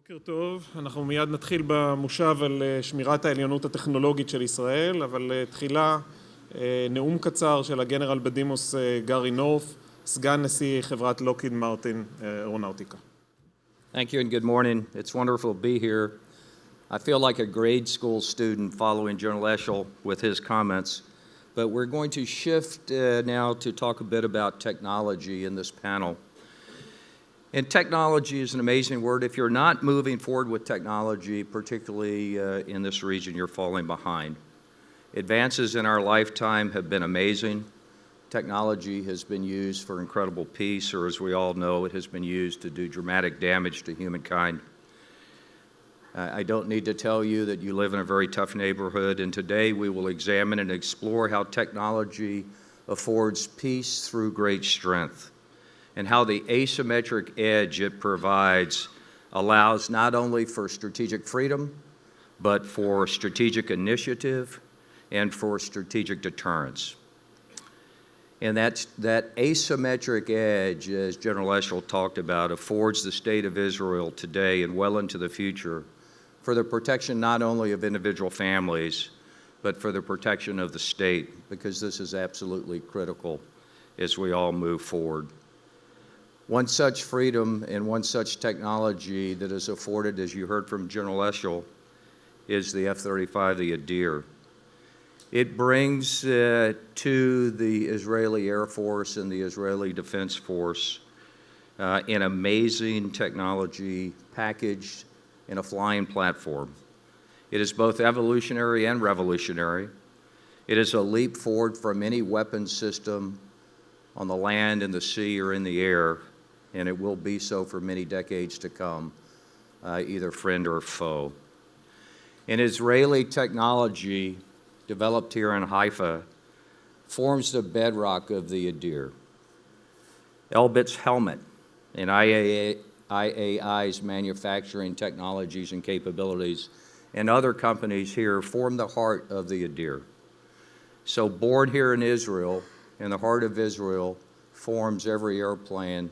בוקר טוב, אנחנו מיד נתחיל במושב על שמירת העליונות הטכנולוגית של ישראל, אבל תחילה נאום קצר של הגנרל בדימוס גארי נורף, סגן נשיא חברת Lockheed Martin אירונאוטיקה. Thank you and good morning. It's wonderful to be here. I feel like a grade school student following General Eshel with his comments, but we're going to shift now to talk a bit about technology in this panel. And technology is an amazing word. If you're not moving forward with technology, particularly in this region, you're falling behind. Advances in our lifetime have been amazing. Technology has been used for incredible peace, or as we all know, it has been used to do dramatic damage to humankind. I don't need to tell you that you live in a very tough neighborhood, and today we will examine and explore how technology affords peace through great strength, and how the asymmetric edge it provides allows not only for strategic freedom, but for strategic initiative and for strategic deterrence. And that asymmetric edge, as General Eshel talked about, affords the state of Israel today and well into the future for the protection not only of individual families, but for the protection of the state, because this is absolutely critical as we all move forward. One such freedom and one such technology that is afforded, as you heard from General Eshel, is the F-35, the Adir. It brings to the Israeli Air Force and the Israeli Defense Force an amazing technology packaged in a flying platform. It is both evolutionary and revolutionary. It is a leap forward from any weapon system on the land, in the sea, or in the air, and it will be so for many decades to come, either friend or foe. And Israeli technology developed here in Haifa forms the bedrock of the Adir. Elbit's helmet and IAI's manufacturing technologies and capabilities and other companies here form the heart of the Adir. So born here in Israel, in the heart of Israel, forms every airplane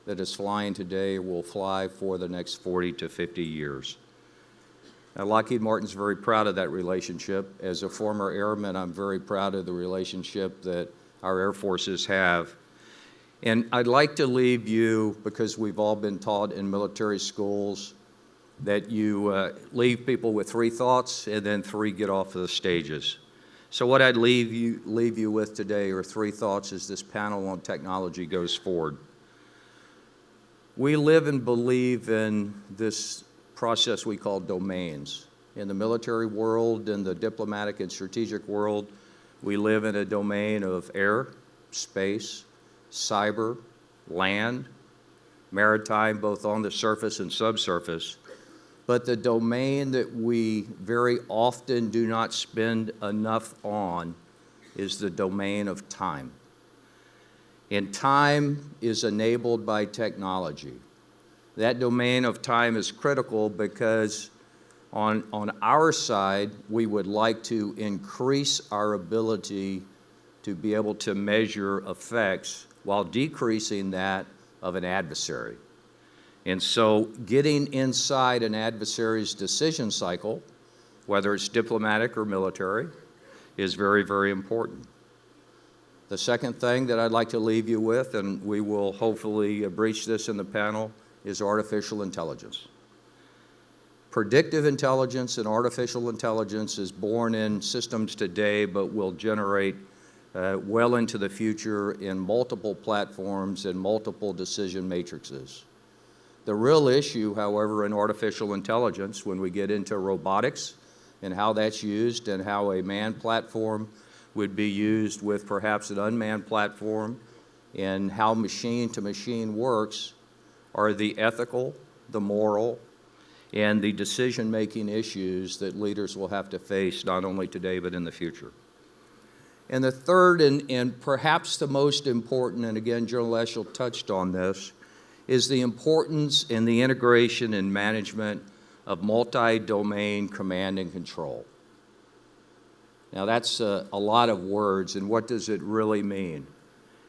that is flying today or will fly for the next 40 to 50 years. Now, Lockheed Martin's very proud of that relationship. As a former airman, I'm very proud of the relationship that our air forces have. And I'd like to leave you, because we've all been taught in military schools, that you leave people with three thoughts and then three get off of the stages. So what I'd leave you with today are three thoughts as this panel on technology goes forward. We live and believe in this process we call domains. In the military world, in the diplomatic and strategic world, we live in a domain of air, space, cyber, land, maritime, both on the surface and subsurface. But the domain that we very often do not spend enough on is the domain of time. And time is enabled by technology. That domain of time is critical because on our side, we would like to increase our ability to be able to measure effects while decreasing that of an adversary. And so getting inside an adversary's decision cycle, whether it's diplomatic or military, is very, very important. The second thing that I'd like to leave you with, and we will hopefully breach this in the panel, is artificial intelligence. Predictive intelligence and artificial intelligence is born in systems today, but will generate well into the future in multiple platforms and multiple decision matrices. The real issue, however, in artificial intelligence, when we get into robotics and how that's used and how a manned platform would be used with perhaps an unmanned platform and how machine-to-machine works, are the ethical, the moral, and the decision-making issues that leaders will have to face not only today but in the future. And the third and perhaps the most important, and again, General Eshel touched on this, is the importance in the integration and management of multi-domain command and control. Now that's a lot of words, and what does it really mean?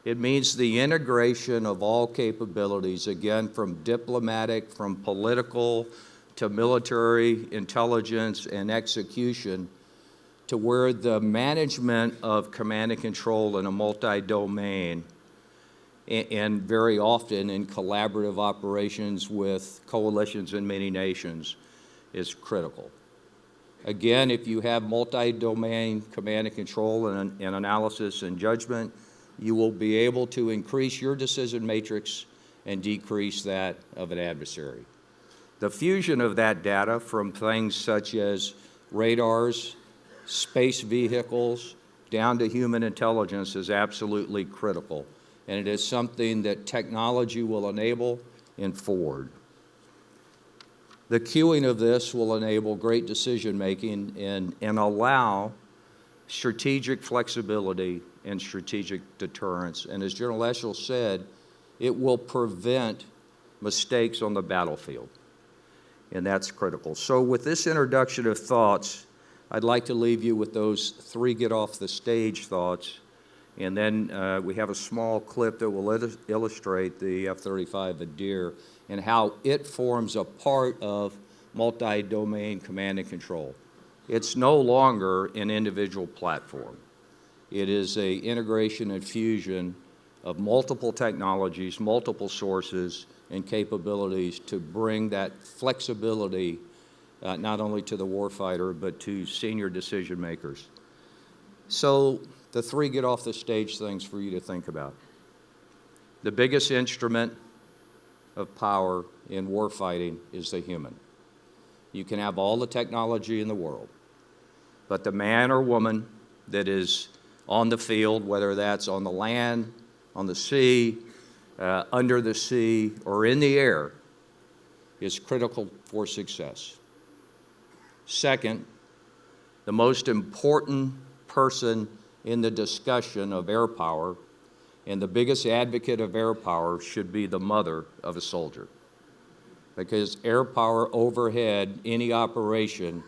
It means the integration of all capabilities, again, from diplomatic, from political, to military intelligence and execution, to where the management of command and control in a multi-domain, and very often in collaborative operations with coalitions in many nations, is critical. Again, if you have multi-domain command and control and analysis and judgment, you will be able to increase your decision matrix and decrease that of an adversary. The fusion of that data from things such as radars, space vehicles, down to human intelligence is absolutely critical, and it is something that technology will enable and forward. The queuing of this will enable great decision-making and allow strategic flexibility and strategic deterrence. And as General Eshel said, it will prevent mistakes on the battlefield, and that's critical. So with this introduction of thoughts, I'd like to leave you with those 3 get-off-the-stage thoughts, and then we have a small clip that will illustrate the F-35 Adir and how it forms a part of multi-domain command and control. It's no longer an individual platform. It is an integration and fusion of multiple technologies, multiple sources, and capabilities to bring that flexibility not only to the warfighter, but to senior decision makers. So the 3 get-off-the-stage things for you to think about. The biggest instrument of power in warfighting is the human. You can have all the technology in the world, but the man or woman that is on the field, whether that's on the land, on the sea, under the sea, or in the air, is critical for success. Second, the most important person in the discussion of air power and the biggest advocate of air power should be the mother of a soldier, because air power overhead any operation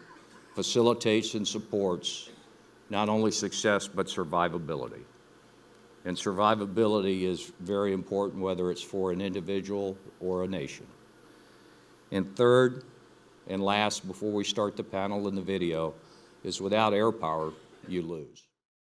facilitates and supports not only success but survivability. And survivability is very important, whether it's for an individual or a nation. And third and last, before we start the panel and the video, is without air power, you lose.